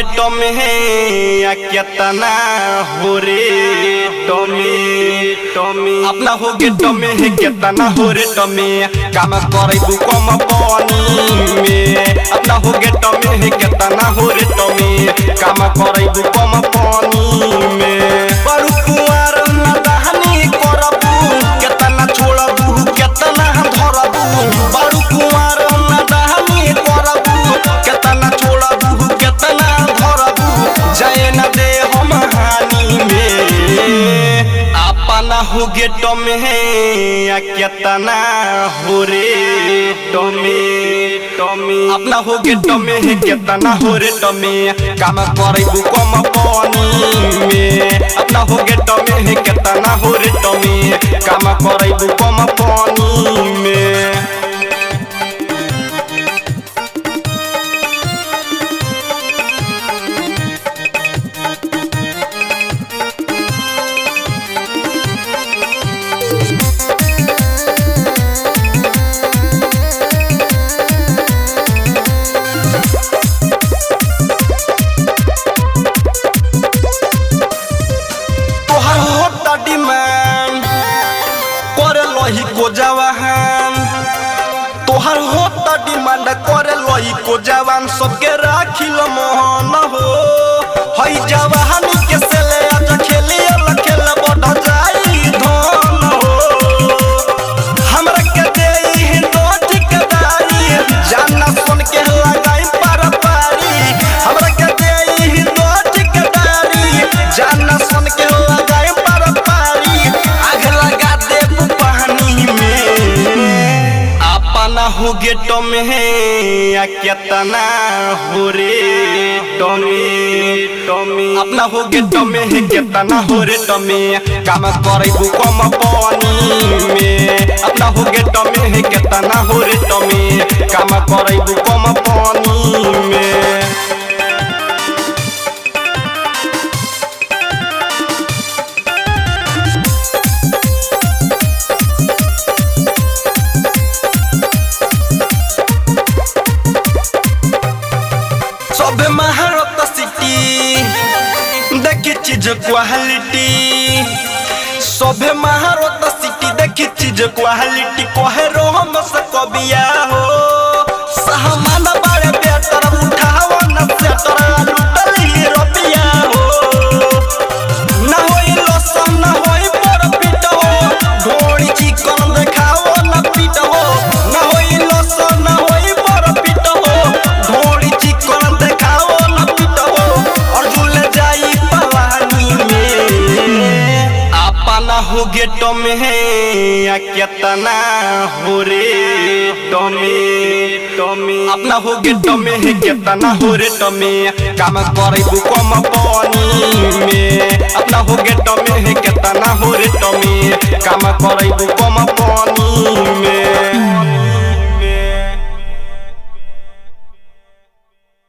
gate में है या केतना हो रे टमी अपना हो गेट में है केतना हो रे टमी काम करे तू कम पानी में अपना हो गेट में है केतना हो रे टमी काम करे तू कम पानी में बड़ू कुआर ना दहनी करबू केतना छोड़बू केतना धरबू बड़ू कुआर ना दहनी करबू केतना छोड़बू केतना धरबू जाए ना दे हम हानि में अपना हो गेट में है या केतना हो रे टमी अपना हो गेट में है केतना हो रे टमी काम करे तू कम पानी में अपना हो गेट में है केतना हो रे टमी काम करे तू कम पानी में को जवान तोहर होता डिमांड करे लई को जवान सबके राखिल मोहन हो हई जवान के से ले आज खेली खेल बढ़ जाई धन हो हमरा के देई तो ठिकदारी जाना सुन के लगाई पर पारी हमरा के देई तो ठिकदारी जाना सुन के लगाई पर पारी आग लगा दे हो गेट में है या केतना हो रे टमी अपना हो गेट में है केतना हो रे टमी काम करे तू कम पानी में अपना हो गेट में है केतना हो रे टमी काम करे तू कम पानी में सबे महारत सिटी देखी चीज क्वालिटी सबे महारत सिटी देखी चीज क्वालिटी कहे रो हम से कबिया हो सामान बड़े बेटर उठाओ न सेटर लुटली रबिया हो ना होई लसन ना होई परपिट हो घोड़ी चिकन देखाओ न पीट हो ना होई लसन ना होई परपिट हो घोड़ी चिकन हो गेट में है या केतना हो रे टमी अपना हो गेट में है केतना हो रे टमी काम करे तू कम पानी में अपना हो गेट में है केतना हो रे टमी काम करे तू कम पानी में